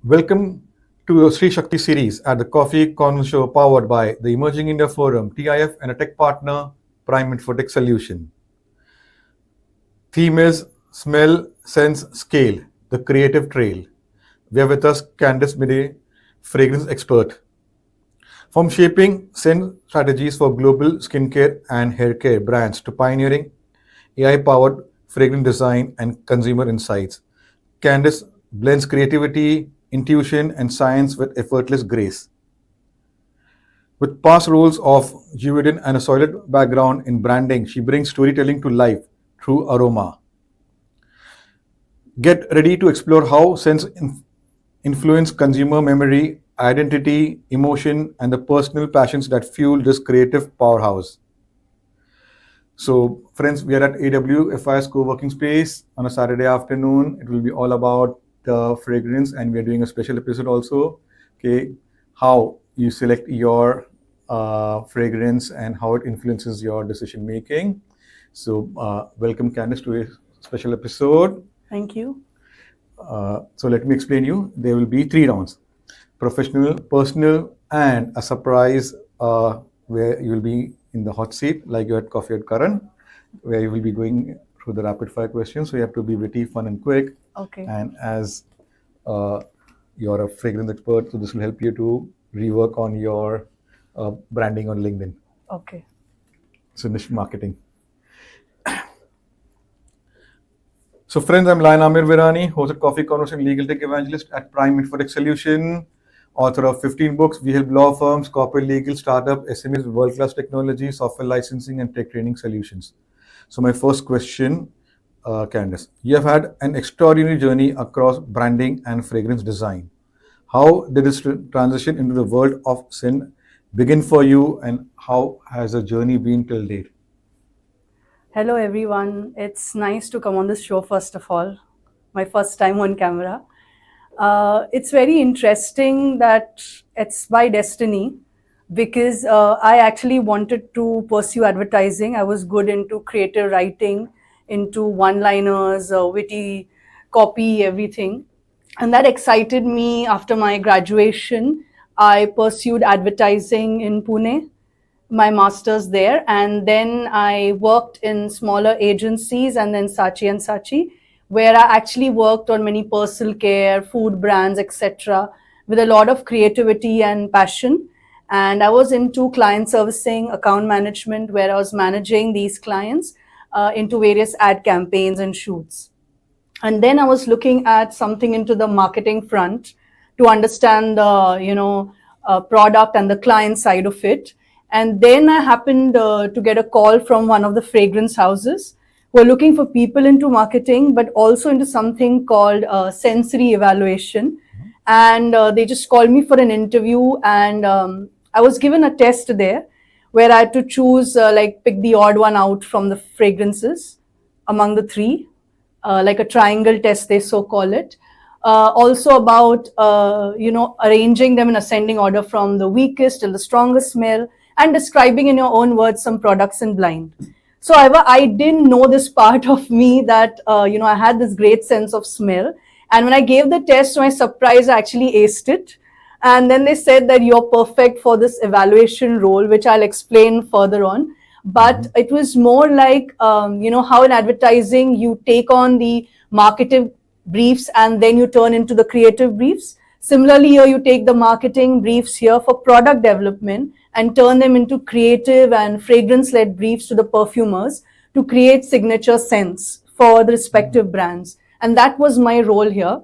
Welcome to the Sri Shakti series at the Coffee Corner Show powered by the Emerging India Forum, TEIF, and a tech partner, Prime Infotech Solution. Theme is Smell, Sense, Scale, the Creative Trail. We have with us Candice Midde, fragrance expert. From shaping scent strategies for global skincare and hair care brands to pioneering AI-powered fragrance design and consumer insights, Candice blends creativity, intuition, and science with effortless grace. With past roles of Givaudan and a solid background in branding, she brings storytelling to life through aroma. Get ready to explore how scents influence consumer memory, identity, emotion, and the personal passions that fuel this creative powerhouse. So, friends, we are at AWFI's co-working space on a Saturday afternoon. It will be all about the fragrance, and we are doing a special episode also. Okay, how you select your fragrance and how it influences your decision making. So, welcome, Candice, to a special episode. Thank you. So let me explain you. There will be 3 rounds: professional, personal, and a surprise where you will be in the hot seat, like you're at Coffee at Karan, where you will be going through the rapid fire questions. So you have to be witty, fun, and quick. Okay. And as you're a fragrance expert, so this will help you to rework on your branding on LinkedIn. Okay. So niche marketing. So friends, I'm Lion Amir Virani, host at Coffee Conversation, legal tech evangelist at Prime Infotech Solution, author of 15 books. We help law firms, corporate legal, startup, SMEs with world-class technology, software licensing, and tech training solutions. So my first question, Candice, you have had an extraordinary journey across branding and fragrance design. How did this transition into the world of scent begin for you, and how has the journey been till date? Hello, everyone. It's nice to come on this show, first of all. My first time on camera. It's very interesting that it's by destiny because I actually wanted to pursue advertising. I was good into creative writing, into one-liners, witty copy, everything. And that excited me. After my graduation, I pursued advertising in Pune, my master's there, and then I worked in smaller agencies and then Saatchi and Saatchi, where I actually worked on many personal care, food brands, etc., with a lot of creativity and passion. And I was into client servicing, account management, where I was managing these clients into various ad campaigns and shoots. And then I was looking at something into the marketing front to understand the product and the client side of it. And then I happened to get a call from one of the fragrance houses who are looking for people into marketing, but also into something called sensory evaluation. And they just called me for an interview, and I was given a test there where I had to choose, pick the odd one out from the fragrances among the 3, like a triangle test, they so call it. Also about, arranging them in ascending order from the weakest till the strongest smell, and describing in your own words some products in blind. So I didn't know this part of me that, I had this great sense of smell. And when I gave the test, to my surprise, I actually aced it. And then they said that you're perfect for this evaluation role, which I'll explain further on. But it was more like, how in advertising, you take on the marketing briefs and then you turn into the creative briefs. Similarly, here you take the marketing briefs here for product development and turn them into creative and fragrance-led briefs to the perfumers to create signature scents for the respective brands. And that was my role here.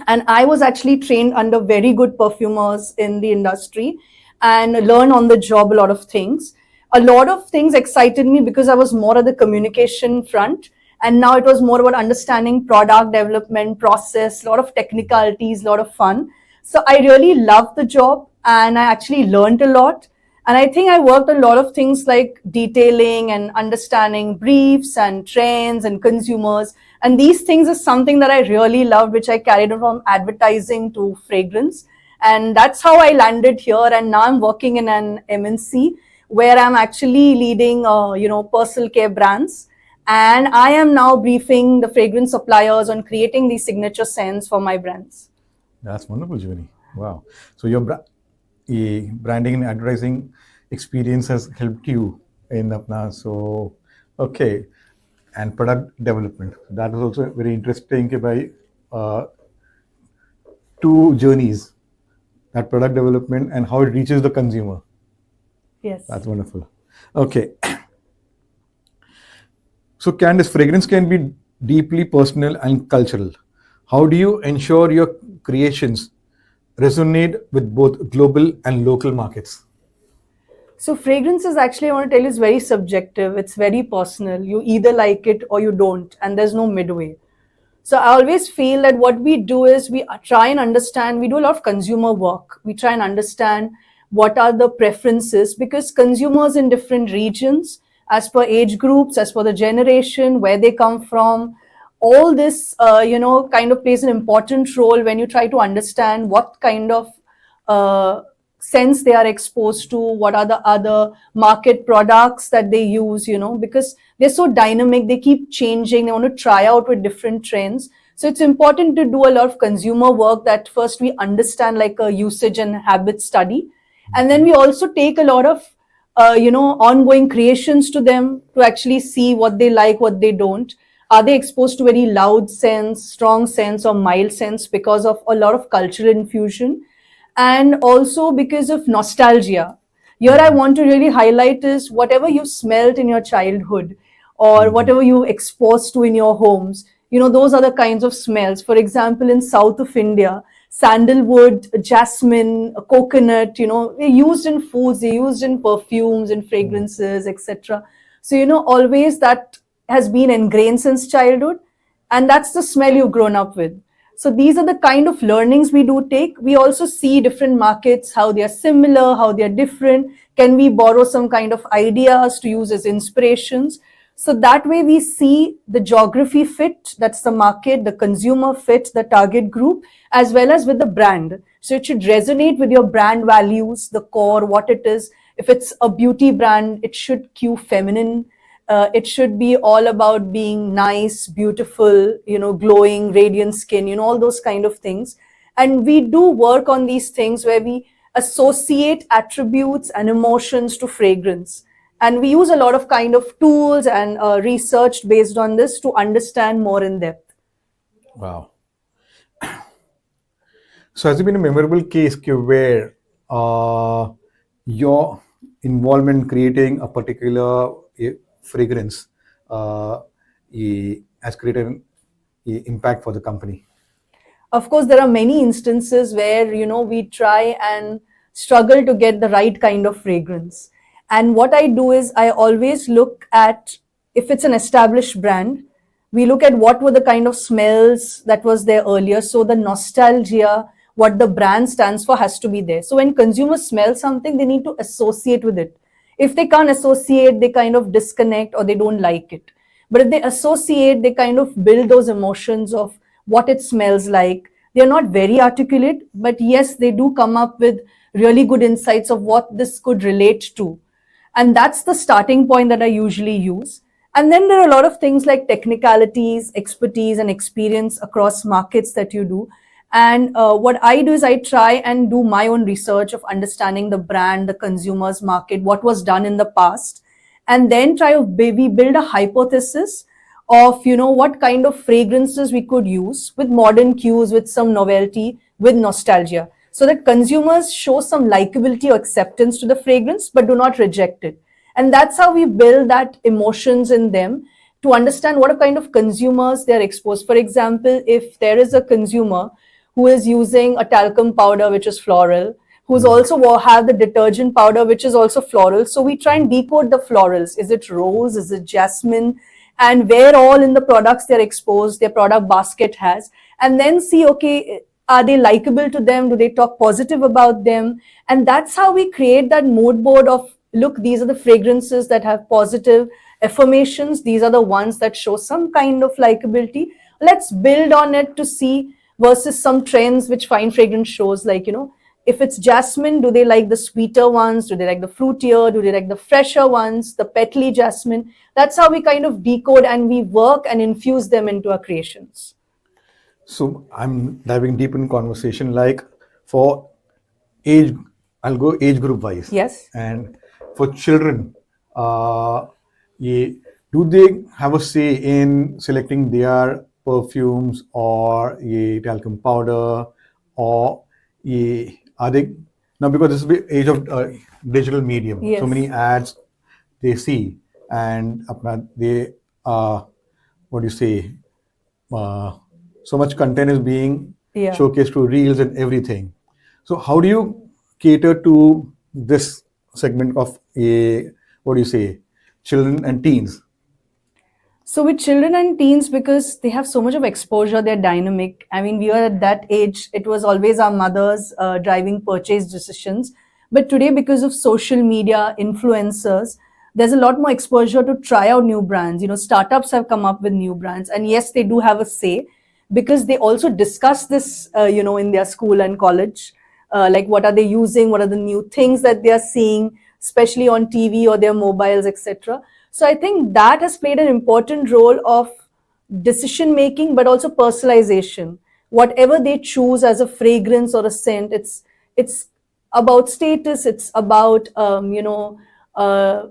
And I was actually trained under very good perfumers in the industry and learned on the job a lot of things. A lot of things excited me because I was more at the communication front. And now it was more about understanding product development process, a lot of technicalities, a lot of fun. So I really loved the job and I actually learned a lot. And I think I worked on a lot of things like detailing and understanding briefs and trends and consumers. And these things are something that I really loved, which I carried on from advertising to fragrance. And that's how I landed here. And now I'm working in an MNC where I'm actually leading, personal care brands. And I am now briefing the fragrance suppliers on creating these signature scents for my brands. That's wonderful, Journey. Wow. So your branding and advertising experience has helped you in Apna. So, okay. And product development. That is also very interesting by two journeys, that product development and how it reaches the consumer. Yes. That's wonderful. Okay. So, Candice, fragrance can be deeply personal and cultural. How do you ensure your creations resonate with both global and local markets? So fragrances, actually, I want to tell you, is very subjective. It's very personal. You either like it or you don't, and there's no midway. So I always feel that what we do is we try and understand, we do a lot of consumer work. We try and understand what are the preferences, because consumers in different regions, as per age groups, as per the generation, where they come from, all this, kind of plays an important role when you try to understand what kind of sense they are exposed to, what are the other market products that they use, because they're so dynamic, they keep changing, they want to try out with different trends. So it's important to do a lot of consumer work, that first we understand like a usage and habit study. And then we also take a lot of ongoing creations to them to actually see what they like, what they don't. Are they exposed to very loud scents, strong scents, or mild scents, because of a lot of cultural infusion, and also because of nostalgia. Here I want to really highlight is whatever you smelled in your childhood, or whatever you exposed to in your homes, those are the kinds of smells. For example, in south of India, sandalwood, jasmine, coconut, they're used in foods, they're used in perfumes and fragrances, etc. So, always that has been ingrained since childhood, and that's the smell you've grown up with. So these are the kind of learnings we do take. We also see different markets, how they are similar, how they are different. Can we borrow some kind of ideas to use as inspirations? So that way we see the geography fit, that's the market, the consumer fit, the target group, as well as with the brand. So it should resonate with your brand values, the core, what it is. If it's a beauty brand, it should cue feminine. It should be all about being nice, beautiful, glowing, radiant skin, all those kind of things. And we do work on these things where we associate attributes and emotions to fragrance. And we use a lot of kind of tools and research based on this to understand more in depth. Wow. So has it been a memorable case where your involvement in creating a particular fragrance has created an impact for the company? Of course, there are many instances where, we try and struggle to get the right kind of fragrance. And what I do is I always look at, if it's an established brand, we look at what were the kind of smells that was there earlier. So the nostalgia, what the brand stands for, has to be there. So when consumers smell something, they need to associate with it. If they can't associate, they kind of disconnect or they don't like it. But if they associate, they kind of build those emotions of what it smells like. They're not very articulate, but yes, they do come up with really good insights of what this could relate to. And that's the starting point that I usually use. And then there are a lot of things like technicalities, expertise, and experience across markets that you do. And what I do is I try and do my own research of understanding the brand, the consumer's market, what was done in the past, and then we build a hypothesis of, what kind of fragrances we could use with modern cues, with some novelty, with nostalgia, so that consumers show some likability or acceptance to the fragrance, but do not reject it. And that's how we build that emotions in them, to understand what kind of consumers they're exposed. For example, if there is a consumer who is using a talcum powder, which is floral, who's also have the detergent powder, which is also floral. So we try and decode the florals. Is it rose? Is it jasmine? And where all in the products they're exposed, their product basket has. And then see, okay, are they likable to them? Do they talk positive about them? And that's how we create that mood board of, look, these are the fragrances that have positive affirmations. These are the ones that show some kind of likability. Let's build on it to see, versus some trends which fine fragrance shows, like, if it's jasmine, do they like the sweeter ones? Do they like the fruitier? Do they like the fresher ones? The petally jasmine? That's how we kind of decode and we work and infuse them into our creations. So I'm diving deep in conversation. Like for age, I'll go age group wise. Yes. And for children, ye, do they have a say in selecting their perfumes or talcum powder, or are they now, because this is the age of digital medium, so many Yes. ads they see, and they what do you say, uh, so much content is being Yeah. showcased through reels and everything. So how do you cater to this segment of a, what do you say, children and teens? So with children and teens, because they have so much of exposure, they're dynamic. I mean, we were at that age, it was always our mothers driving purchase decisions. But today, because of social media, influencers, there's a lot more exposure to try out new brands. You know, startups have come up with new brands. And yes, they do have a say because they also discuss this, in their school and college. Like what are they using? What are the new things that they are seeing, especially on TV or their mobiles, etc. So I think that has played an important role of decision making, but also personalization. Whatever they choose as a fragrance or a scent, it's about status. It's about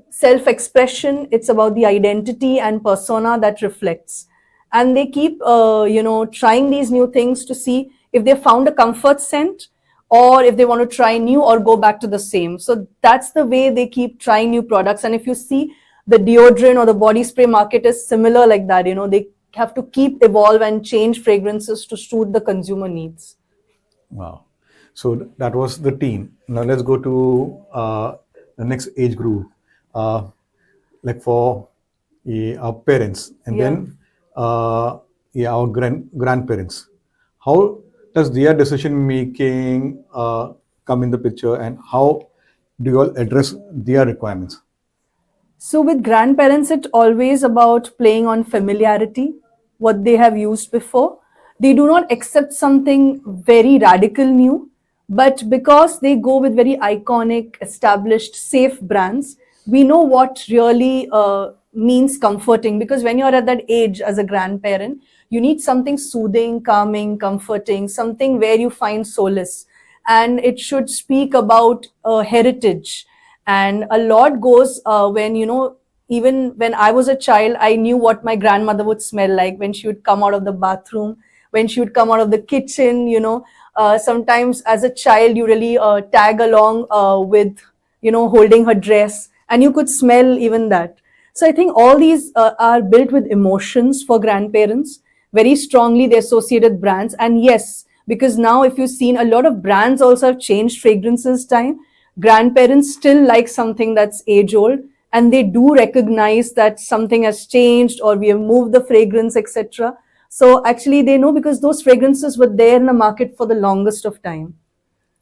self expression. It's about the identity and persona that reflects. And they keep trying these new things to see if they found a comfort scent or if they want to try new or go back to the same. So that's the way they keep trying new products. And if you see, the deodorant or the body spray market is similar like that. You know, they have to keep evolve and change fragrances to suit the consumer needs. Wow. So that was the teen. Now let's go to the next age group, uh, like for our parents, and Yeah. then our grandparents. How does their decision making come in the picture, and how do you all address their requirements? So with grandparents, it's always about playing on familiarity, what they have used before. They do not accept something very radical new, but because they go with very iconic, established, safe brands, we know what really means comforting. Because when you're at that age as a grandparent, you need something soothing, calming, comforting, something where you find solace. And it should speak about heritage, and a lot goes when even when I was a child, I knew what my grandmother would smell like when she would come out of the bathroom, when she would come out of the kitchen. Sometimes as a child you really tag along with holding her dress, and you could smell even that. So I think all these are built with emotions for grandparents, very strongly they associated brands. And yes, because now if you've seen, a lot of brands also have changed fragrances time. Grandparents still like something that's age old, and they do recognize that something has changed or we have moved the fragrance, etc. So actually they know because those fragrances were there in the market for the longest of time.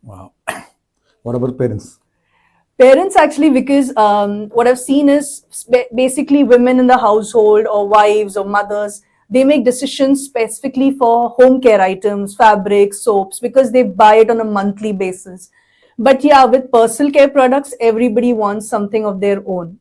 Wow. What about parents? Parents actually, because what I've seen is basically women in the household or wives or mothers, they make decisions specifically for home care items, fabrics, soaps, because they buy it on a monthly basis. But yeah, with personal care products, everybody wants something of their own.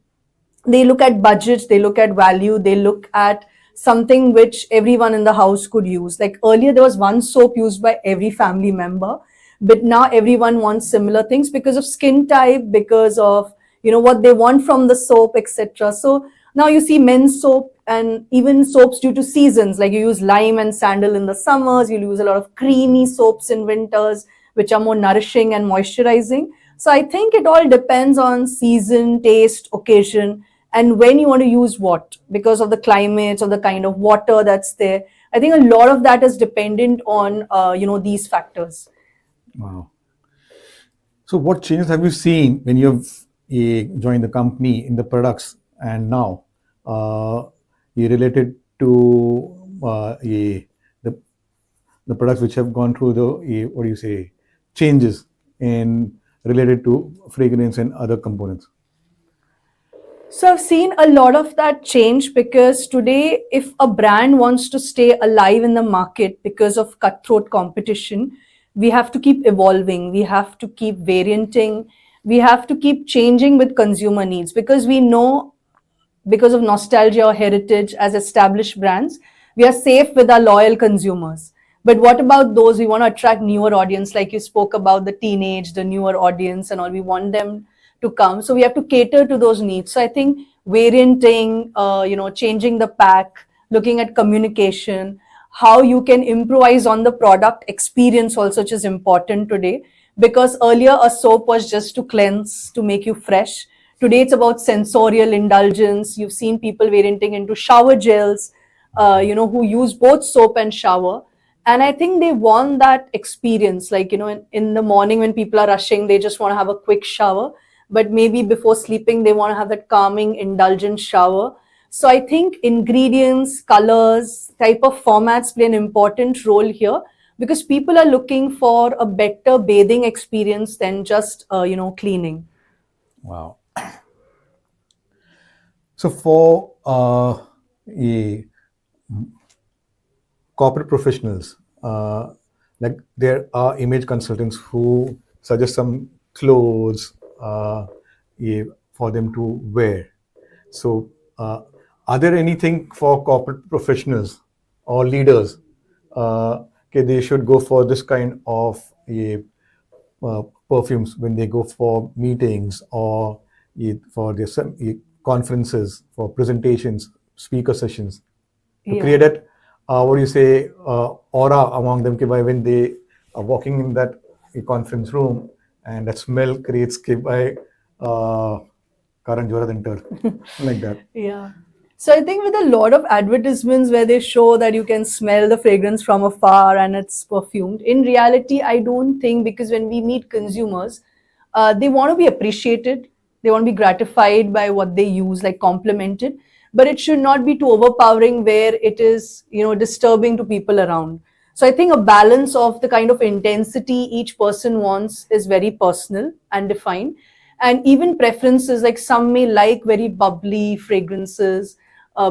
They look at budget, they look at value, they look at something which everyone in the house could use. Like earlier there was one soap used by every family member, but now everyone wants similar things because of skin type, because of what they want from the soap, etc. So now you see men's soap and even soaps due to seasons, like you use lime and sandal in the summers, you use a lot of creamy soaps in winters which are more nourishing and moisturizing. So I think it all depends on season, taste, occasion, and when you want to use what, because of the climates or the kind of water that's there. I think a lot of that is dependent on these factors. Wow. So what changes have you seen when you've joined the company in the products, and now you related to the the products which have gone through the what do you say, changes in related to fragrance and other components? So I've seen a lot of that change because today, if a brand wants to stay alive in the market because of cutthroat competition, we have to keep evolving, we have to keep varianting, we have to keep changing with consumer needs, because we know, because of nostalgia or heritage as established brands, we are safe with our loyal consumers. But what about those we want to attract newer audience, like you spoke about the teenage, the newer audience and all, we want them to come. So we have to cater to those needs. So I think varianting, changing the pack, looking at communication, how you can improvise on the product experience also, which is important today. Because earlier a soap was just to cleanse, to make you fresh. Today it's about sensorial indulgence. You've seen people varianting into shower gels, who use both soap and shower. And I think they want that experience, like, in the morning when people are rushing, they just want to have a quick shower. But maybe before sleeping, they want to have that calming, indulgent shower. So I think ingredients, colors, type of formats play an important role here, because people are looking for a better bathing experience than just, cleaning. Wow. So for a corporate professionals, like there are image consultants who suggest some clothes for them to wear. So are there anything for corporate professionals or leaders? Okay, they should go for this kind of perfumes when they go for meetings or for their conferences, for presentations, speaker sessions, to create that what do you say, aura among them, by when they are walking in that conference room, and that smell creates by Karan Jora Entered, like that. Yeah. So I think with a lot of advertisements where they show that you can smell the fragrance from afar and it's perfumed, in reality, I don't think, because when we meet consumers, they want to be appreciated, they want to be gratified by what they use, like complimented, but it should not be too overpowering where it is, disturbing to people around. So I think a balance of the kind of intensity each person wants is very personal and defined. And even preferences, like some may like very bubbly fragrances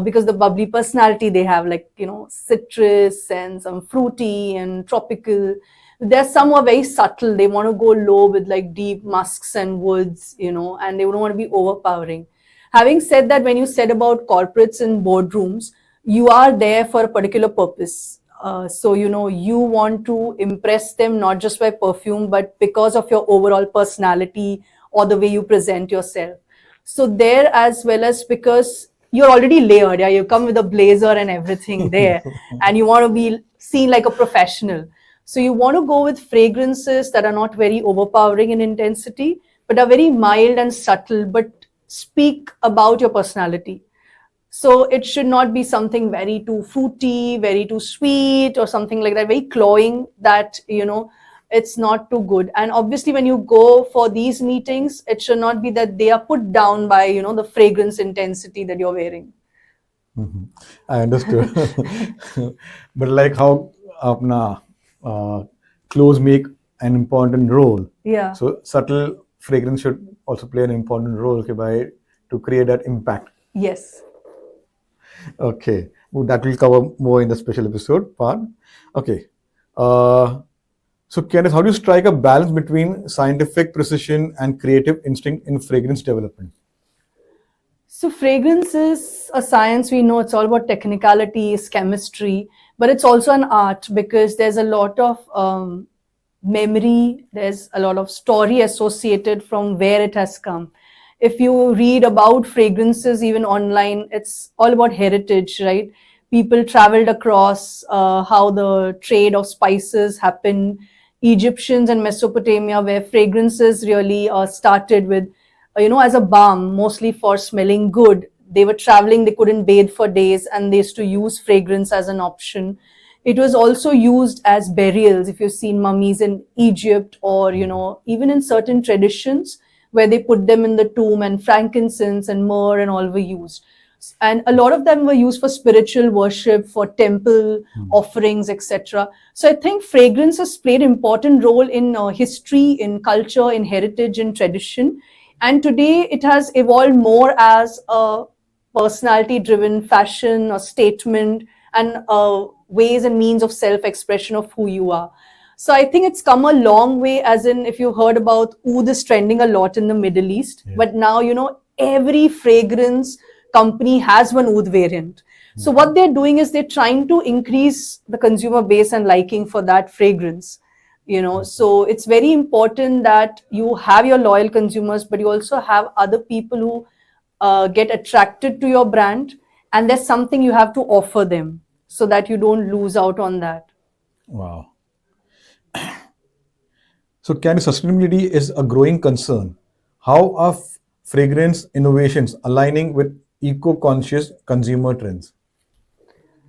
because the bubbly personality they have, like, citrus and some fruity and tropical. There's some who are very subtle. They want to go low with like deep musks and woods, and they don't want to be overpowering. Having said that, when you said about corporates and boardrooms, you are there for a particular purpose. So, you want to impress them not just by perfume, but because of your overall personality or the way you present yourself. So there, as well as because you're already layered, you come with a blazer and everything there, and you want to be seen like a professional. So you want to go with fragrances that are not very overpowering in intensity, but are very mild and subtle, but speak about your personality. So it should not be something very too fruity, very too sweet, or something like that, very cloying, that, it's not too good. And obviously when you go for these meetings, it should not be that they are put down by, the fragrance intensity that you're wearing. Mm-hmm. I understood. But like how apna clothes make an important role. Yeah. So subtle fragrance should also play an important role to create that impact. Yes. Okay. Well, that will cover more in the special episode part. Okay. So Candice, how do you strike a balance between scientific precision and creative instinct in fragrance development? So fragrance is a science. We know it's all about technicality, it's chemistry, but it's also an art, because there's a lot of memory, there's a lot of story associated from where it has come. If you read about fragrances even online, it's all about heritage, right? People traveled across, how the trade of spices happened. Egyptians and Mesopotamia, where fragrances really started with, as a balm, mostly for smelling good. They were traveling, they couldn't bathe for days, and they used to use fragrance as an option. It was also used as burials. If you've seen mummies in Egypt, or, even in certain traditions where they put them in the tomb, and frankincense and myrrh and all were used. And a lot of them were used for spiritual worship, for temple offerings, etc. So I think fragrance has played an important role in history, in culture, in heritage, in tradition. And today it has evolved more as a personality-driven fashion or statement, and ways and means of self-expression of who you are. So I think it's come a long way, as in, if you heard about oud is trending a lot in the Middle East, but now, every fragrance company has one oud variant. So what they're doing is they're trying to increase the consumer base and liking for that fragrance. So it's very important that you have your loyal consumers, but you also have other people who get attracted to your brand, and there's something you have to offer them so that you don't lose out on that. Wow. So, Candice, sustainability is a growing concern. How are fragrance innovations aligning with eco-conscious consumer trends?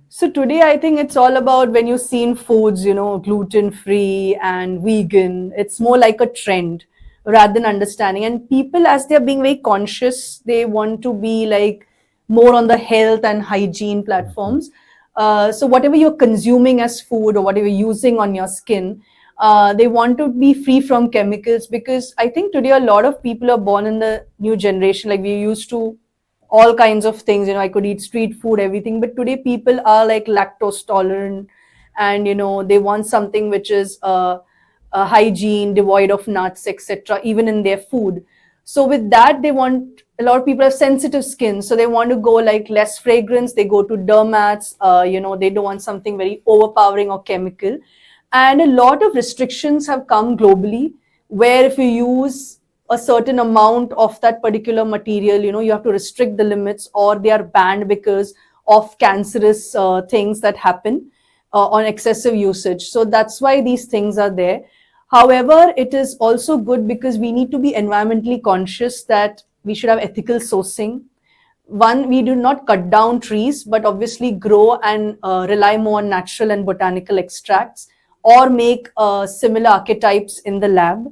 So today, I think it's all about when you see in foods, gluten-free and vegan, it's more like a trend rather than understanding. And people, as they're being very conscious, they want to be like more on the health and hygiene platforms. So whatever you're consuming as food or whatever you're using on your skin, they want to be free from chemicals, because I think today a lot of people are born in the new generation. Like we used to all kinds of things, I could eat street food, everything, but today people are like lactose tolerant, and they want something which is a hygiene, devoid of nuts, etc., even in their food. So with that, they want, a lot of people have sensitive skin, so they want to go like less fragrance, they go to dermats, they don't want something very overpowering or chemical. And a lot of restrictions have come globally, where if you use a certain amount of that particular material, you have to restrict the limits, or they are banned because of cancerous things that happen on excessive usage. So that's why these things are there. However, it is also good because we need to be environmentally conscious, that we should have ethical sourcing. One, we do not cut down trees, but obviously grow and rely more on natural and botanical extracts, or make similar archetypes in the lab.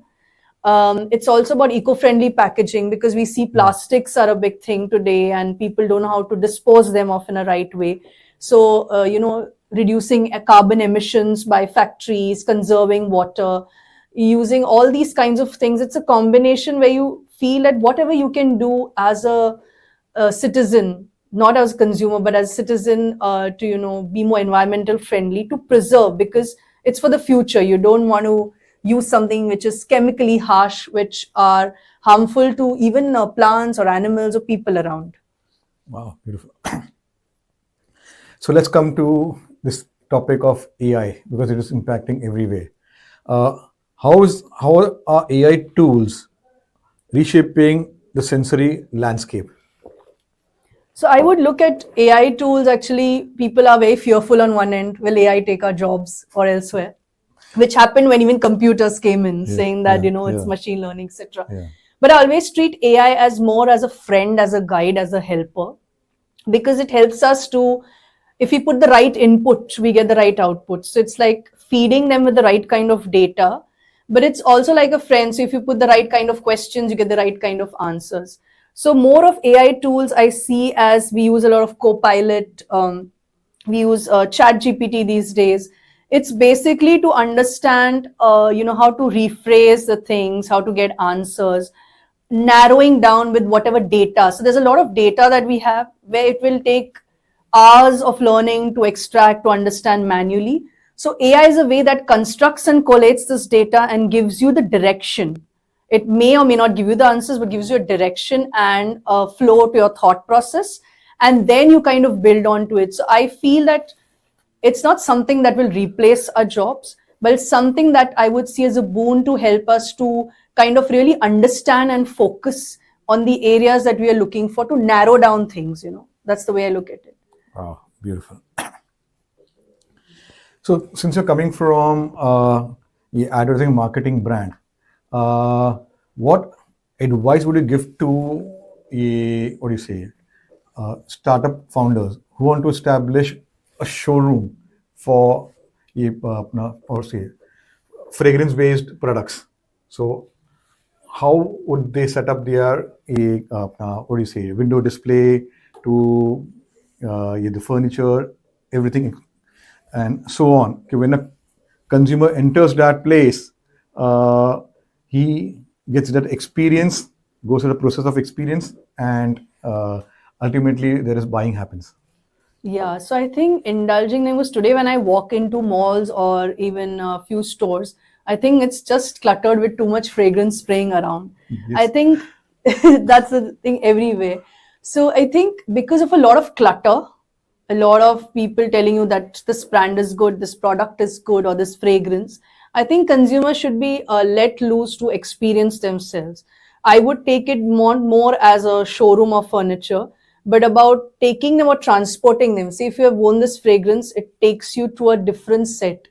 It's also about eco-friendly packaging, because we see plastics are a big thing today and people don't know how to dispose them of in a right way. So, reducing carbon emissions by factories, conserving water, using all these kinds of things. It's a combination where you feel that whatever you can do as a citizen, not as a consumer, but as a citizen, to, be more environmental friendly, to preserve, because it's for the future. You don't want to use something which is chemically harsh, which are harmful to even plants or animals or people around. Wow, beautiful. So let's come to this topic of AI, because it is impacting every way. How are AI tools reshaping the sensory landscape? So I would look at AI tools. Actually, people are very fearful on one end. Will AI take our jobs or elsewhere? Which happened when even computers came in, saying that, it's machine learning, etc. Yeah. But I always treat AI as more as a friend, as a guide, as a helper, because it helps us to, if we put the right input, we get the right output. So it's like feeding them with the right kind of data, but it's also like a friend. So if you put the right kind of questions, you get the right kind of answers. So more of AI tools I see as, we use a lot of Copilot, we use Chat GPT these days. It's basically to understand, how to rephrase the things, how to get answers, narrowing down with whatever data. So there's a lot of data that we have, where it will take hours of learning to extract, to understand manually. So AI is a way that constructs and collates this data and gives you the direction. It may or may not give you the answers, but gives you a direction and a flow to your thought process. And then you kind of build onto it. So I feel that it's not something that will replace our jobs, but it's something that I would see as a boon to help us to kind of really understand and focus on the areas that we are looking for, to narrow down things. That's the way I look at it. Wow, beautiful. So since you're coming from the advertising marketing brand, what advice would you give to startup founders who want to establish a showroom for fragrance-based products? So how would they set up their window display to the furniture, everything, and so on? Okay, when a consumer enters that place, he gets that experience, goes through the process of experience, and ultimately there is buying happens. Yeah, so I think indulging them, was today when I walk into malls or even a few stores, I think it's just cluttered with too much fragrance spraying around. Yes. I think that's the thing everywhere. So I think because of a lot of clutter, a lot of people telling you that this brand is good, this product is good, or this fragrance. I think consumers should be let loose to experience themselves. I would take it more as a showroom of furniture, but about taking them or transporting them. See, if you have worn this fragrance, it takes you to a different set.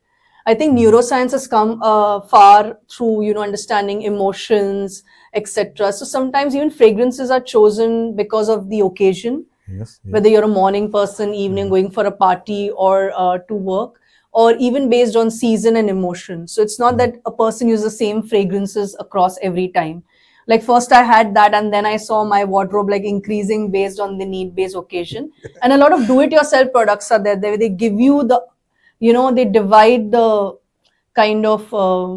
I think neuroscience has come far through, understanding emotions, etc. So sometimes even fragrances are chosen because of the occasion, Yes, yes. whether you're a morning person, evening, going for a party, or to work, or even based on season and emotion. So it's not that a person uses the same fragrances across every time. Like first I had that, and then I saw my wardrobe like increasing based on the need based occasion. And a lot of do it yourself products are there. They give you the, they divide the kind of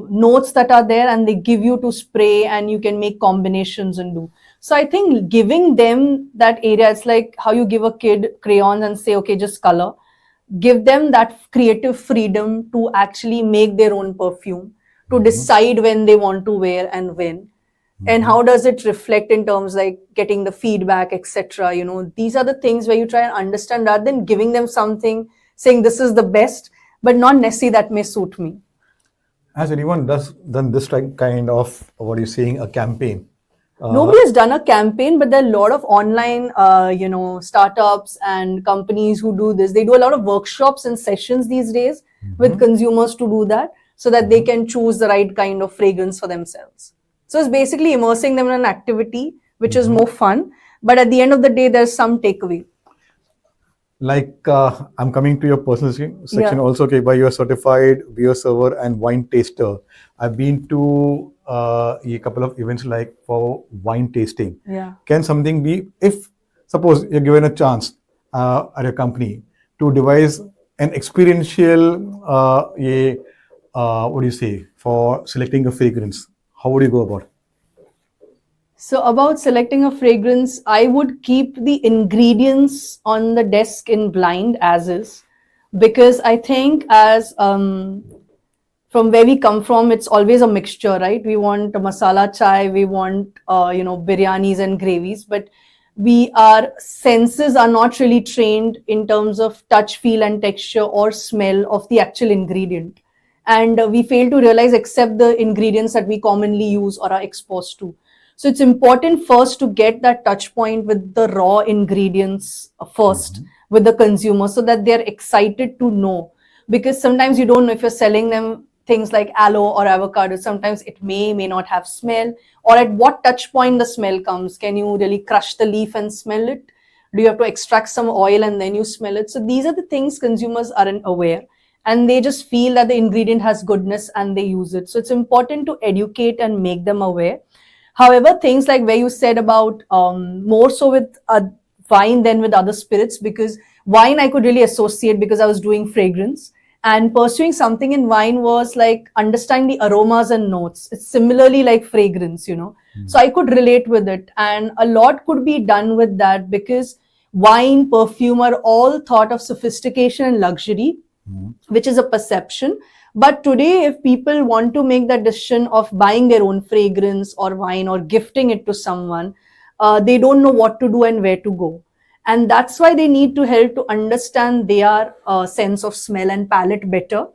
notes that are there, and they give you to spray, and you can make combinations and do. So I think giving them that area, it's like how you give a kid crayons and say, okay, just color. Give them that creative freedom to actually make their own perfume, to decide when they want to wear and when. And how does it reflect in terms like getting the feedback, etc. These are the things where you try and understand, rather than giving them something saying this is the best, but not necessarily that may suit me. Has anyone done this kind of, what are you saying, a campaign? Nobody has done a campaign, but there are a lot of online, startups and companies who do this. They do a lot of workshops and sessions these days with consumers to do that, so that they can choose the right kind of fragrance for themselves. So it's basically immersing them in an activity which is more fun, but at the end of the day, there's some takeaway. Like I'm coming to your personal section Yeah. also. Okay, by your certified beer server and wine taster. I've been to a couple of events like for wine tasting. Yeah. Can something be, if suppose you're given a chance at a company to devise an experiential what do you say, for selecting a fragrance, how would you go about it? So about selecting a fragrance, I would keep the ingredients on the desk in blind as is, because I think as from where we come from, it's always a mixture, right? We want a masala chai, we want biryanis and gravies, but our senses are not really trained in terms of touch, feel, and texture or smell of the actual ingredient, and we fail to realize except the ingredients that we commonly use or are exposed to. So it's important first to get that touch point with the raw ingredients first with the consumer, so that they're excited to know. Because sometimes you don't know, if you're selling them things like aloe or avocado, sometimes it may not have smell, or at what touch point the smell comes. Can you really crush the leaf and smell it? Do you have to extract some oil and then you smell it? So these are the things consumers aren't aware, and they just feel that the ingredient has goodness and they use it. So it's important to educate and make them aware. However, things like where you said about more so with wine than with other spirits, because wine I could really associate because I was doing fragrance, and pursuing something in wine was like understanding the aromas and notes. It's similarly like fragrance. So I could relate with it, and a lot could be done with that, because wine, perfume are all thought of sophistication and luxury, which is a perception. But today, if people want to make that decision of buying their own fragrance or wine or gifting it to someone, they don't know what to do and where to go. And that's why they need to help to understand their sense of smell and palate better.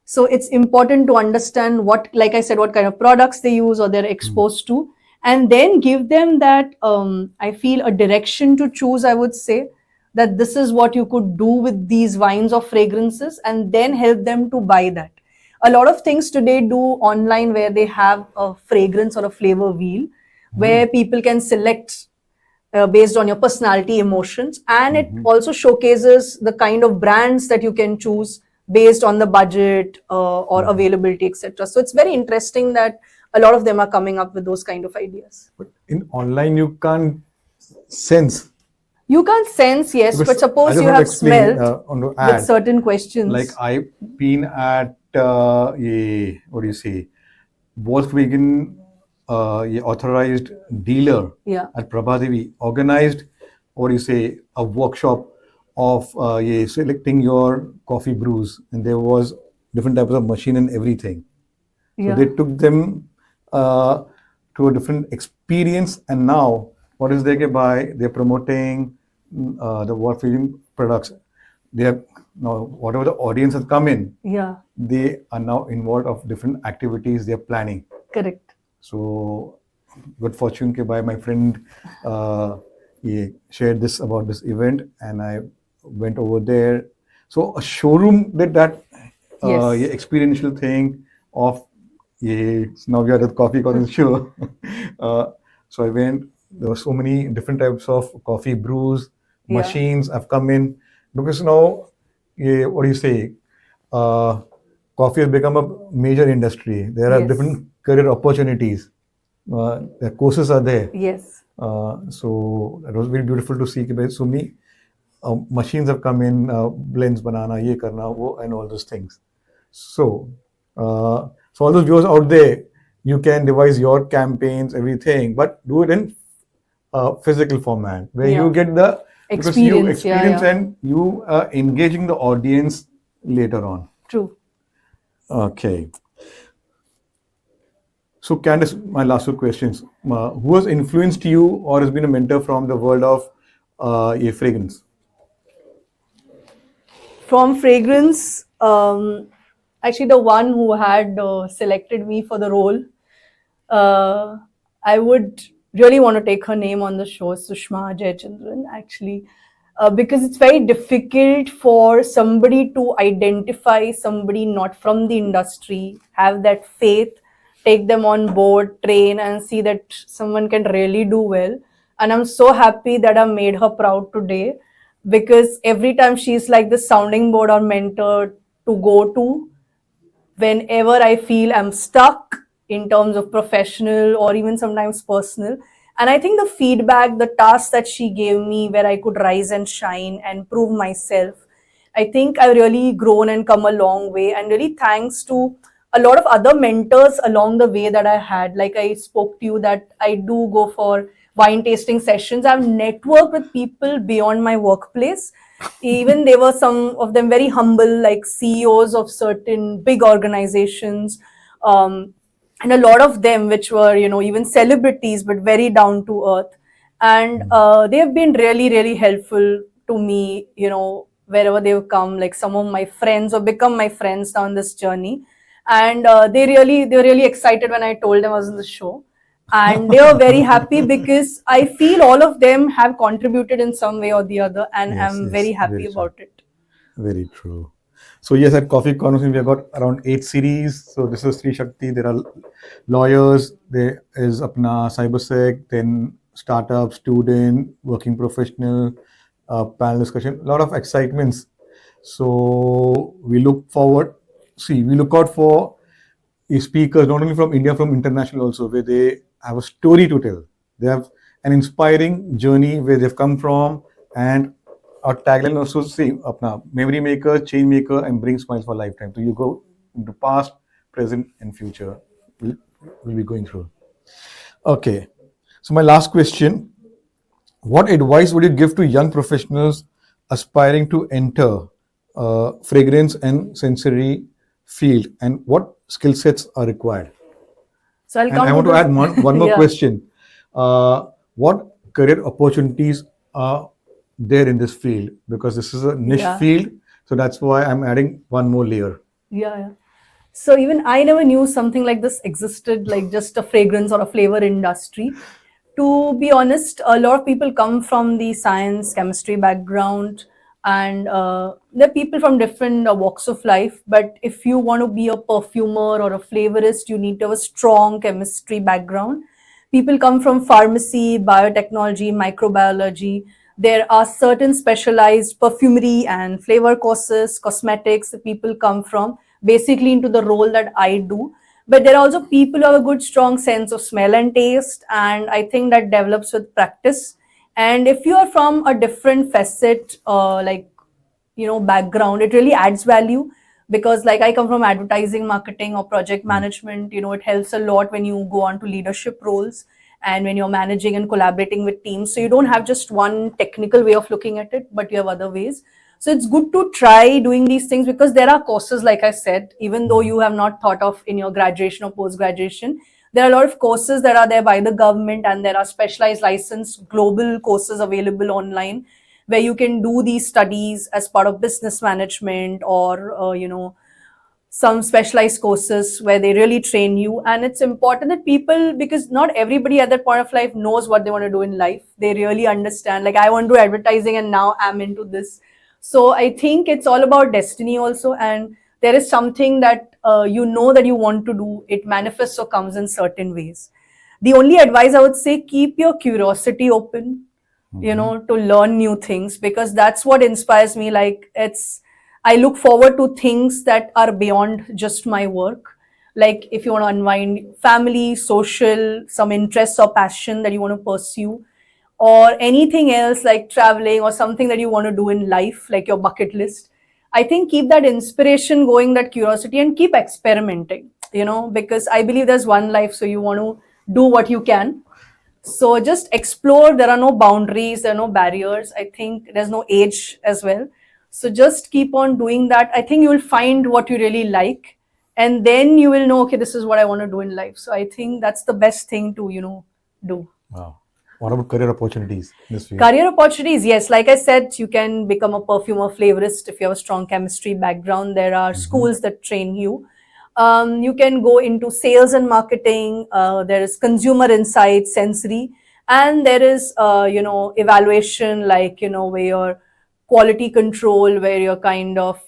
So it's important to understand what, like I said, what kind of products they use or they're exposed to, and then give them that, I feel, a direction to choose, I would say, that this is what you could do with these wines or fragrances, and then help them to buy that. A lot of things today do online where they have a fragrance or a flavor wheel where people can select based on your personality, emotions, and it also showcases the kind of brands that you can choose based on the budget or availability, etc. So it's very interesting that a lot of them are coming up with those kind of ideas. But in online, you can't sense. You can't sense, yes, Because but suppose I just you want to have explain smelled on the with ad. certain questions. Like I've been at what do you say, Volkswagen authorized dealer Yeah. at Prabhadevi organized, what do you say, a workshop of selecting your coffee brews, and there was different types of machine and everything. So Yeah. they took them to a different experience, and now what is they can buy? They're promoting the Volkswagen products. they have now whatever the audience has come in, Yeah, they are now involved of different activities they are planning. correct. So good fortune ke by my friend he shared this about this event, and I went over there. So a showroom did that Yes. experiential thing of now we are at the coffee corner show. So I went. There were so many different types of coffee brews, Yeah. machines have come in, because now what do you say? Uh, Coffee has become a major industry. There are Yes. different career opportunities. The courses are there. Yes. So it was very beautiful to see कि so many machines have come in, blends banana, ye karna, wo, and all those things. So, so all those viewers out there, you can devise your campaigns, everything, but do it in physical format where Yeah. you get the because you Experience. Yeah, experience yeah. and you are engaging the audience later on. True. Okay. So, Candice, my last two questions. Who has influenced you or has been a mentor from the world of fragrance? From fragrance, actually the one who had selected me for the role, uh, I would really want to take her name on the show, Sushma Jayachandran, actually, because it's very difficult for somebody to identify somebody not from the industry, have that faith, take them on board, train, and see that someone can really do well. And I'm so happy that I made her proud today, because every time she's like the sounding board or mentor to go to whenever I feel I'm stuck in terms of professional or even sometimes personal. And I think the feedback, the task that she gave me where I could rise and shine and prove myself, I think I've really grown and come a long way. And really thanks to a lot of other mentors along the way that I had. Like I spoke to you that I do go for wine tasting sessions. I've networked with people beyond my workplace. Even there were some of them very humble, like CEOs of certain big organizations. And a lot of them which were, even celebrities, but very down to earth. And they have been really, really helpful to me, wherever they've come, like some of my friends or become my friends down this journey. And they were really excited when I told them I was in the show, and they were very happy because I feel all of them have contributed in some way or the other, and Yes, I'm very yes, happy very true. about it. Very true. So yes, at Coffee Conversation we have got around 8 series. So this is Sri Shakti. There are lawyers. There is apna cybersec, then startup, student, working professional, panel discussion. A lot of excitements. So we look forward. See, we look out for speakers not only from India, from international also, where they have a story to tell. They have an inspiring journey where they've come from, and our tagline also see apna memory maker, change maker, and bring smiles for a lifetime. So you go into past, present, and future. We'll be going through. Okay. So my last question: what advice would you give to young professionals aspiring to enter fragrance and sensory field, and what skill sets are required? So I'll And I come to want to add the one more yeah. question. What career opportunities are there in this field? Because this is a niche Yeah. field, so that's why I'm adding one more layer. Yeah, yeah. So even I never knew something like this existed, like just a fragrance or a flavor industry. To be honest, a lot of people come from the science, chemistry background, and there are people from different walks of life. But if you want to be a perfumer or a flavorist, you need to have a strong chemistry background. People come from pharmacy, biotechnology, microbiology. There are certain specialized perfumery and flavor courses, cosmetics that people come from, basically into the role that I do. But there are also people who have a good, strong sense of smell and taste, and I think that develops with practice. And if you are from a different facet, like background, it really adds value, because like I come from advertising, marketing, or project management. It helps a lot when you go on to leadership roles and when you're managing and collaborating with teams, so you don't have just one technical way of looking at it, but you have other ways. So it's good to try doing these things, because there are courses, like I said, even though you have not thought of in your graduation or post graduation, there are a lot of courses that are there by the government, and there are specialized licensed global courses available online. where you can do these studies as part of business management or some specialized courses where they really train you. And it's important that people, because not everybody at that point of life knows what they want to do in life. They really understand, like, I want to do advertising and now I'm into this. So I think it's all about destiny also. And there is something that that you want to do, it manifests or comes in certain ways. The only advice I would say, keep your curiosity open, to learn new things, because that's what inspires me. Like, I look forward to things that are beyond just my work. Like, if you want to unwind, family, social, some interest or passion that you want to pursue, or anything else like traveling or something that you want to do in life, like your bucket list. I think keep that inspiration going, that curiosity, and keep experimenting, because I believe there's one life, so you want to do what you can. So just explore. There are no boundaries, there are no barriers. I think there's no age as well. So just keep on doing that. I think you will find what you really like, and then you will know, okay, this is what I want to do in life. So I think that's the best thing to, do. Wow. What about career opportunities in this field? Career opportunities, yes. Like I said, you can become a perfumer, flavorist if you have a strong chemistry background. There are schools that train you. You can go into sales and marketing. There is consumer insight, sensory, and there is evaluation, like where you're quality control, where you're kind of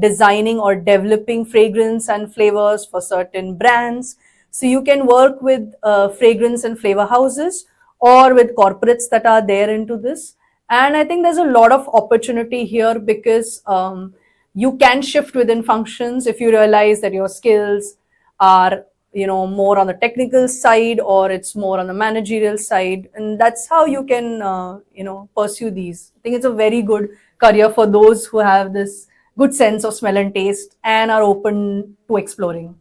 designing or developing fragrance and flavors for certain brands. So you can work with fragrance and flavor houses or with corporates that are there into this. And I think there's a lot of opportunity here, because you can shift within functions if you realize that your skills are more on the technical side, or it's more on the managerial side, and that's how you can pursue these. I think it's a very good career for those who have this good sense of smell and taste and are open to exploring.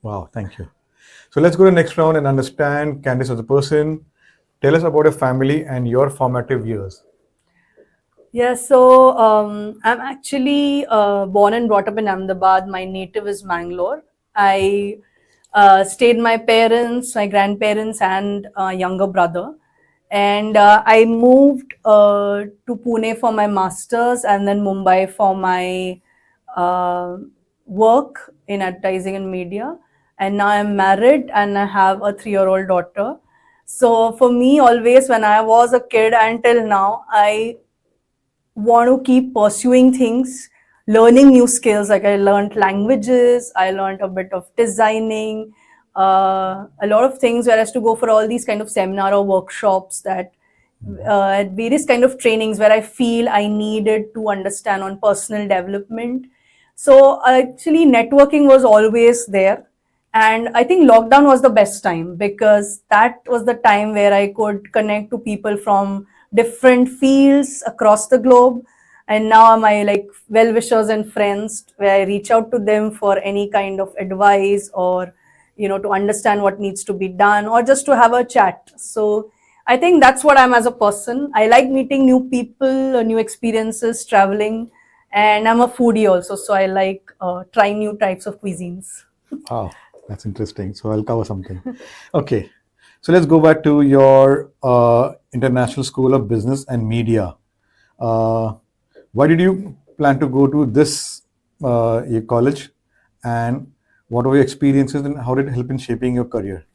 Wow, thank you. So let's go to the next round and understand Candice as a person. Tell us about your family and your formative years. Yeah, so I'm actually born and brought up in Ahmedabad. My native is Mangalore. I stayed my parents, my grandparents, and younger brother. And I moved to Pune for my master's, and then Mumbai for my work in advertising and media. And now I'm married and I have a 3-year-old daughter. So for me, always when I was a kid until now, I want to keep pursuing things, learning new skills. Like, I learned languages, I learned a bit of designing, a lot of things where I has to go for all these kind of seminar or workshops that at various kind of trainings where I feel I needed to understand on personal development. So actually networking was always there. And I think lockdown was the best time, because that was the time where I could connect to people from different fields across the globe. And now my like well-wishers and friends, where I reach out to them for any kind of advice, or to understand what needs to be done, or just to have a chat. So I think that's what I'm as a person. I like meeting new people, new experiences, traveling, and I'm a foodie also, so I like trying new types of cuisines. Wow, that's interesting. So I'll cover something. Okay, so let's go back to your International School of Business and Media. Why did you plan to go to this your college, and what were your experiences, and how did it help in shaping your career?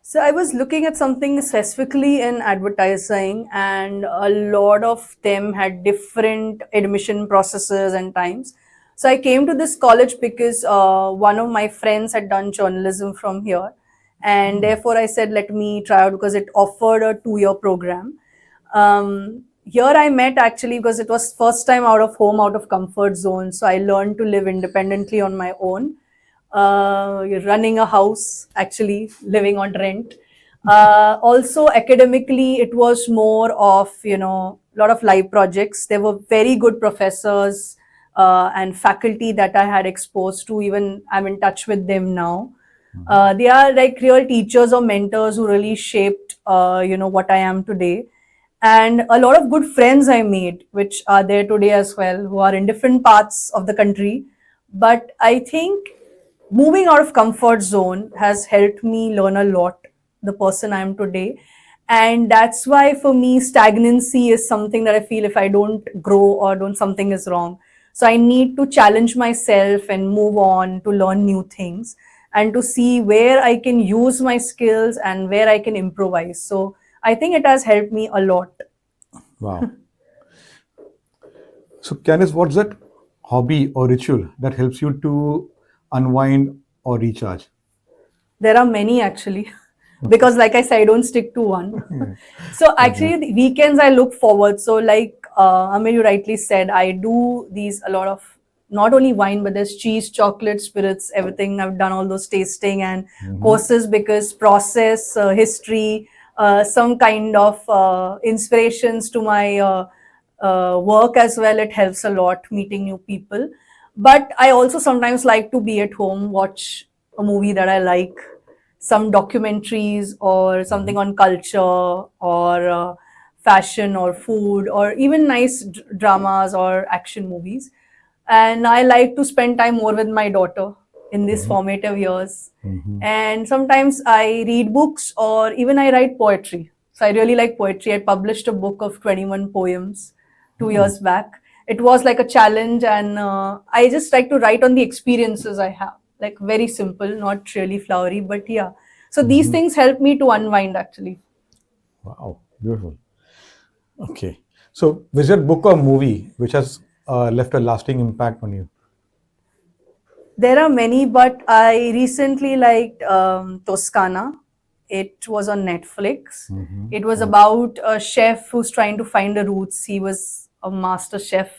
So I was looking at something specifically in advertising, and a lot of them had different admission processes and times. So I came to this college because one of my friends had done journalism from here, and therefore I said, let me try out, because it offered a 2-year program. Here I met actually because it was first time out of home, out of comfort zone. So I learned to live independently on my own. Running a house, actually living on rent. Also academically, it was more of, a lot of live projects. There were very good professors and faculty that I had exposed to. Even I'm in touch with them now. They are like real teachers or mentors who really shaped, what I am today. And a lot of good friends I made, which are there today as well, who are in different parts of the country. But I think moving out of comfort zone has helped me learn a lot, the person I am today. And that's why for me, stagnancy is something that I feel if I don't grow or don't, something is wrong. So I need to challenge myself and move on to learn new things and to see where I can use my skills and where I can improvise. So I think it has helped me a lot. Wow. So, Candice, what's that hobby or ritual that helps you to unwind or recharge? There are many actually, because like I said, I don't stick to one. So actually, the weekends I look forward. So like Amir, you rightly said, I do these a lot of not only wine, but there's cheese, chocolate, spirits, everything. I've done all those tasting and courses because process, history, some kind of inspirations to my work as well. It helps a lot meeting new people. But I also sometimes like to be at home, watch a movie that I like, some documentaries or something on culture or fashion or food or even nice dramas or action movies. And I like to spend time more with my daughter in these formative years. And sometimes I read books or even I write poetry. So I really like poetry. I published a book of 21 poems 2 years back. It was like a challenge, and I just like to write on the experiences I have, like very simple, not really flowery, but yeah. So these things help me to unwind actually. Wow, beautiful. Okay. So, is there a book or movie which has left a lasting impact on you? There are many, but I recently liked Toscana. It was on Netflix. It was about a chef who's trying to find the roots. He was a master chef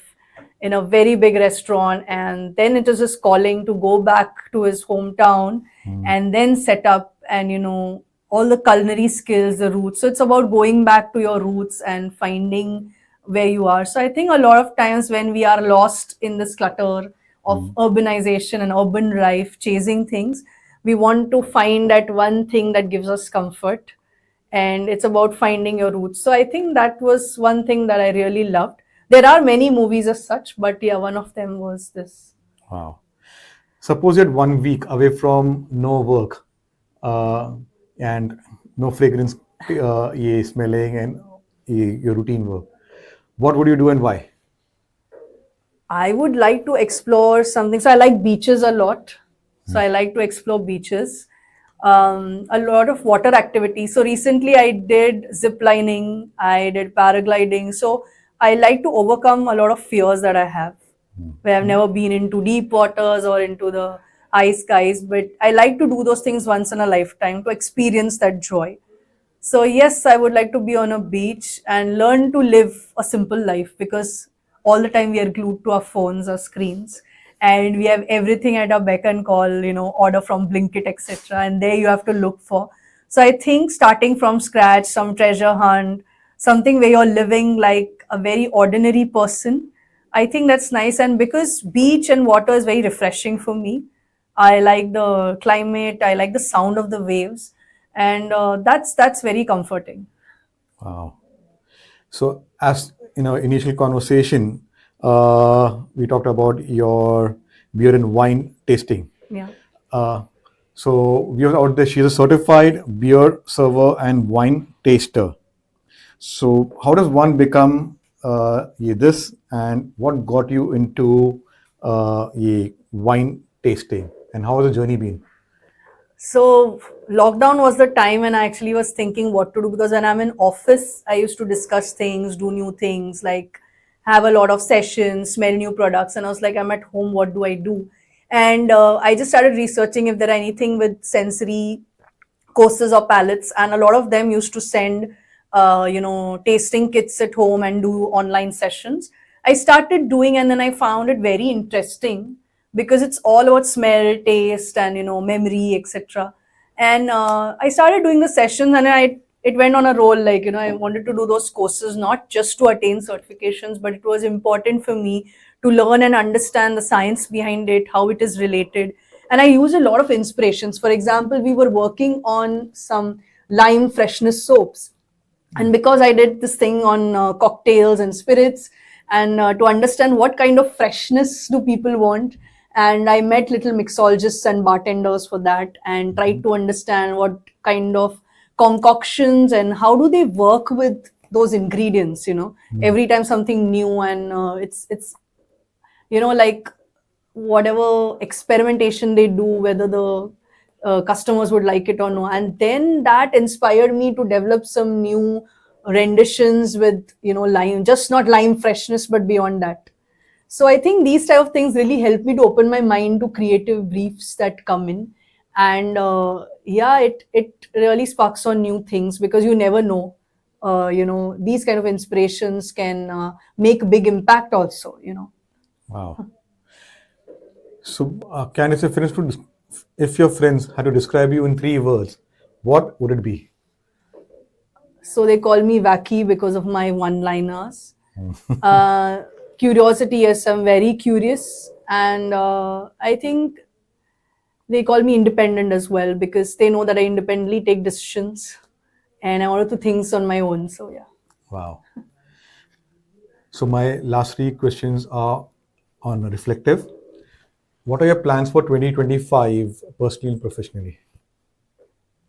in a very big restaurant, and then it was just calling to go back to his hometown and then set up and all the culinary skills, the roots. So it's about going back to your roots and finding where you are. So I think a lot of times when we are lost in this clutter of urbanization and urban life, chasing things, we want to find that one thing that gives us comfort. And it's about finding your roots. So I think that was one thing that I really loved. There are many movies as such, but yeah, one of them was this. Wow. Suppose you had 1 week away from no work and no fragrance smelling and your routine work. What would you do and why? I would like to explore something. So I like beaches a lot. So I like to explore beaches. A lot of water activities. So recently I did zip lining, I did paragliding. So I like to overcome a lot of fears that I have, where I've never been into deep waters or into the high skies. But I like to do those things once in a lifetime to experience that joy. So yes, I would like to be on a beach and learn to live a simple life, because all the time we are glued to our phones or screens and we have everything at our beck and call, order from Blinkit, etc. And there you have to look for. So I think starting from scratch, some treasure hunt, something where you're living like a very ordinary person, I think that's nice. And because beach and water is very refreshing for me, I like the climate, I like the sound of the waves, and that's very comforting. Wow. So, as initial conversation, we talked about your beer and wine tasting. Yeah. So, we are out there. She's a certified beer server and wine taster. So, how does one become this, and what got you into wine tasting, and how has the journey been? So lockdown was the time when I actually was thinking what to do, because when I'm in office, I used to discuss things, do new things, like have a lot of sessions, smell new products. And I was like, I'm at home, what do I do? And I just started researching if there are anything with sensory courses or palettes, and a lot of them used to send tasting kits at home and do online sessions. I started doing, and then I found it very interesting because it's all about smell, taste, and memory, etc. And I started doing the sessions, and it went on a roll. Like I wanted to do those courses not just to attain certifications, but it was important for me to learn and understand the science behind it, how it is related. And I use a lot of inspirations. For example, we were working on some lime freshness soaps, and because I did this thing on cocktails and spirits, and to understand what kind of freshness do people want, and I met little mixologists and bartenders for that and tried to understand what kind of concoctions and how do they work with those ingredients, every time something new, and it's like whatever experimentation they do, whether the customers would like it or no, and then that inspired me to develop some new renditions with lime, just not lime freshness but beyond that. So I think these type of things really help me to open my mind to creative briefs that come in, and yeah, it really sparks on new things, because you never know, these kind of inspirations can make big impact also. Wow. So, Candice, if your friends had to describe you in 3 words, what would it be? So they call me wacky because of my one-liners. Curiosity, yes, I'm very curious, and I think they call me independent as well, because they know that I independently take decisions and I want to do things on my own. So yeah. Wow. So, my last 3 questions are on reflective. What are your plans for 2025, personally and professionally?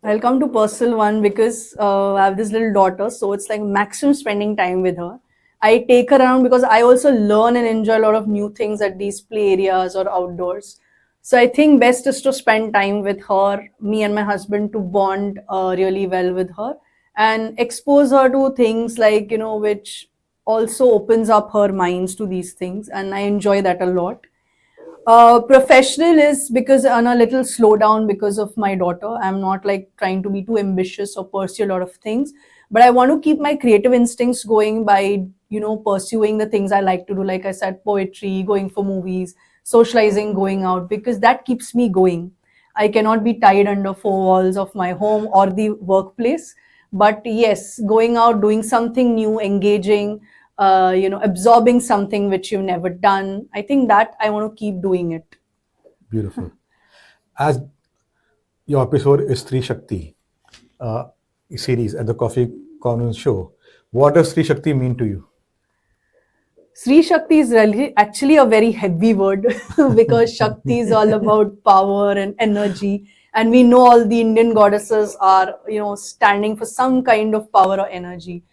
I'll come to personal one because I have this little daughter, so it's like maximum spending time with her. I take her around because I also learn and enjoy a lot of new things at these play areas or outdoors. So I think best is to spend time with her, me and my husband, to bond really well with her and expose her to things like, which also opens up her minds to these things. And I enjoy that a lot. Professional is because on a little slowdown because of my daughter. I'm not like trying to be too ambitious or pursue a lot of things, but I want to keep my creative instincts going by, pursuing the things I like to do. Like I said, poetry, going for movies, socializing, going out, because that keeps me going. I cannot be tied under 4 walls of my home or the workplace. But yes, going out, doing something new, engaging, absorbing something which you've never done. I think that I want to keep doing it. Beautiful. As your episode is Sri Shakti series at the Coffee Corner show, what does Sri Shakti mean to you? Sri Shakti is really actually a very heavy word because Shakti is all about power and energy. And we know all the Indian goddesses are, standing for some kind of power or energy.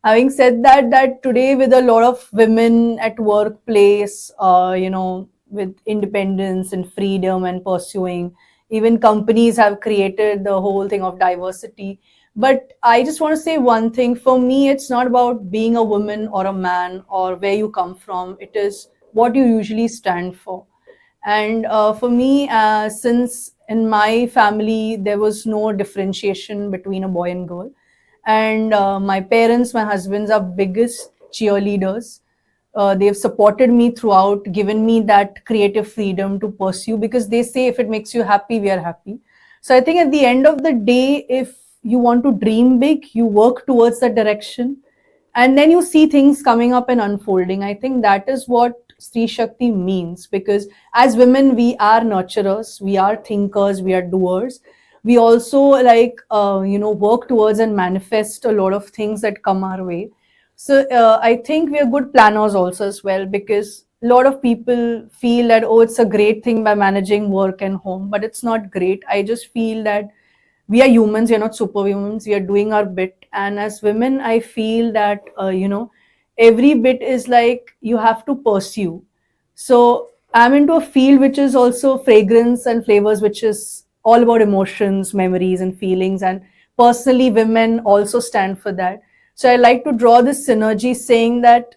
Having said that today with a lot of women at workplace, with independence and freedom and pursuing, even companies have created the whole thing of diversity. But I just want to say one thing. For me, it's not about being a woman or a man or where you come from. It is what you usually stand for. And for me, since in my family, there was no differentiation between a boy and girl. And my parents, my husbands are biggest cheerleaders. They've supported me throughout, given me that creative freedom to pursue, because they say if it makes you happy, we are happy. So I think at the end of the day, if you want to dream big, you work towards that direction, and then you see things coming up and unfolding. I think that is what Sri Shakti means, because as women, we are nurturers, we are thinkers, we are doers. We also work towards and manifest a lot of things that come our way. So I think we are good planners also as well, because a lot of people feel that, oh, it's a great thing by managing work and home, but it's not great. I just feel that we are humans, we are not superhumans, we are doing our bit. And as women, I feel that every bit is like you have to pursue. So I'm into a field which is also fragrance and flavors, which is all about emotions, memories and feelings, and personally women also stand for that. So I like to draw this synergy, saying that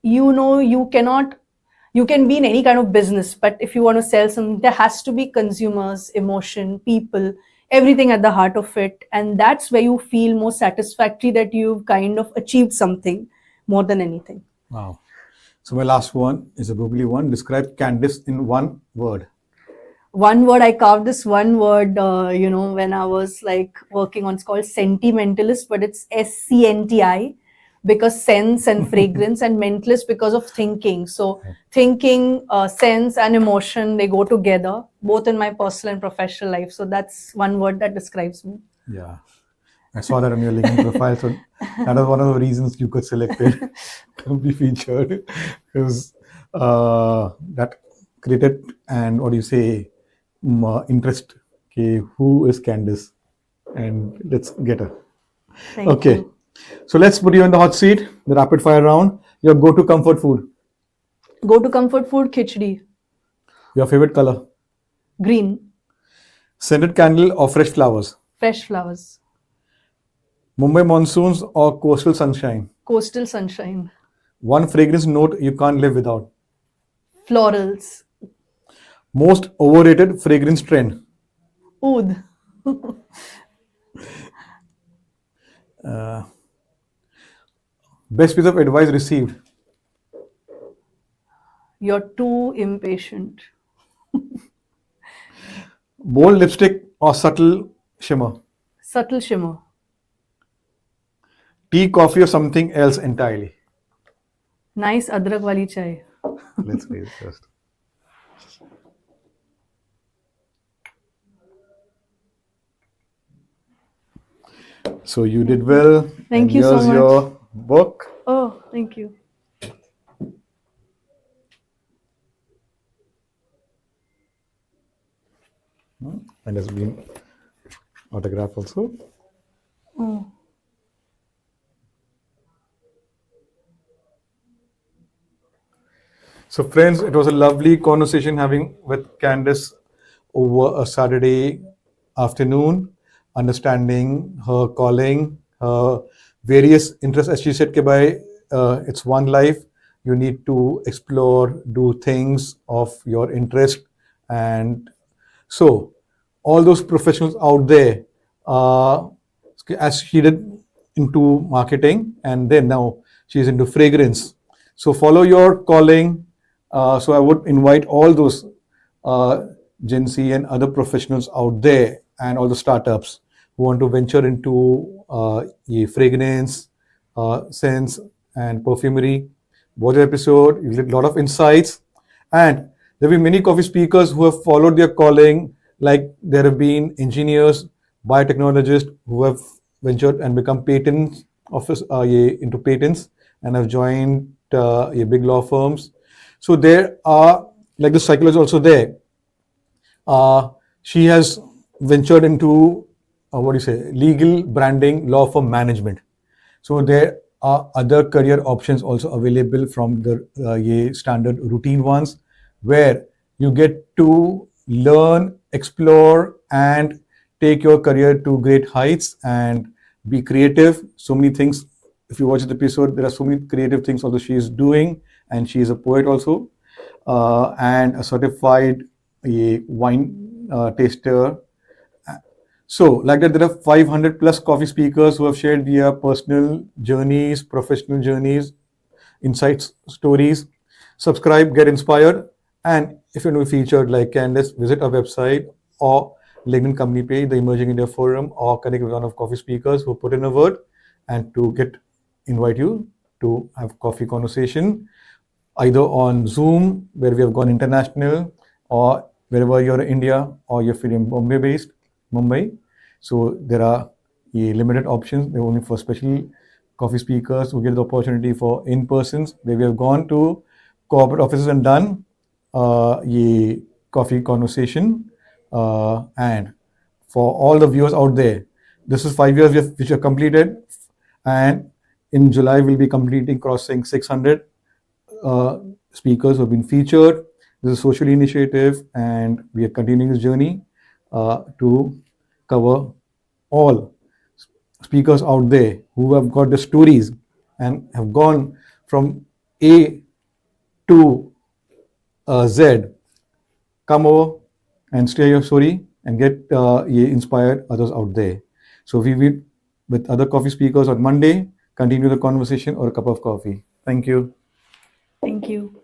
you can be in any kind of business, but if you want to sell something, there has to be consumers, emotion, people, everything at the heart of it. And that's where you feel more satisfactory, that you've kind of achieved something more than anything. Wow. So my last one is a googly one. Describe Candice in one word. One word, I carved this one word, when I was like working on, it's called sentimentalist, but it's SCNTI, because sense and fragrance, and mentalist because of thinking. So thinking, sense and emotion, they go together, both in my personal and professional life. So that's one word that describes me. Yeah. I saw that on your LinkedIn profile. So that was one of the reasons you got selected to be featured, because that created, and what do you say, interest. Okay, who is Candice? and let's get her. Thank Okay. you. So let's put you in the hot seat, the rapid fire round. Your go-to comfort food, Go to comfort food, khichdi. your favorite color, Green. scented candle or fresh flowers, Fresh flowers. Mumbai monsoons or coastal sunshine, Coastal sunshine. one fragrance note you can't live without, Florals. most overrated fragrance trend, Oud. best piece of advice received, You're too impatient. bold lipstick or subtle shimmer, Subtle shimmer. tea, coffee or something else entirely. Nice adrak wali chai. Let's read it first. So you did well. Thank and you so here's much. your book. Oh, thank you. And has been autographed also. Oh. So friends, it was a lovely conversation having with Candice over a Saturday afternoon, understanding her calling, her various interests. As she said, Kebai, it's one life. You need to explore, do things of your interest. And so all those professionals out there, as she did into marketing, and then now she's into fragrance. So follow your calling. So I would invite all those Gen Z and other professionals out there, and all the startups who want to venture into fragrance, scents, and perfumery. Watch the episode. You get a lot of insights, and there will be many coffee speakers who have followed their calling. Like there have been engineers, biotechnologists who have ventured and become patent office into patents and have joined big law firms. So there are, like the psychologist also there. She has ventured into what do you say, legal branding, law firm management. So there are other career options also available from the standard routine ones, where you get to learn, explore, and take your career to great heights and be creative. So many things. If you watch the episode, there are so many creative things also she is doing, and she is a poet also, and a certified wine taster. So, like that, there are 500 plus coffee speakers who have shared their personal journeys, professional journeys, insights, stories. Subscribe, get inspired, and if you want to be featured like Candice, visit our website or LinkedIn company page, the Emerging India Forum, or connect with one of coffee speakers who put in a word, and to invite you to have coffee conversation either on Zoom, where we have gone international, or wherever you're in India or you're feeling Bombay based, Mumbai. So there are limited options. They're only for special coffee speakers who get the opportunity for in-persons, where we have gone to corporate offices and done coffee conversation. And for all the viewers out there, this is 5 years which are completed, and in July we'll be completing crossing 600 speakers who have been featured. This is a social initiative, and we are continuing this journey to cover all speakers out there who have got the stories and have gone from A to Z. Come over and share your story and get inspired others out there. So we will, with other coffee speakers on Monday, continue the conversation or a cup of coffee. Thank you. Thank you.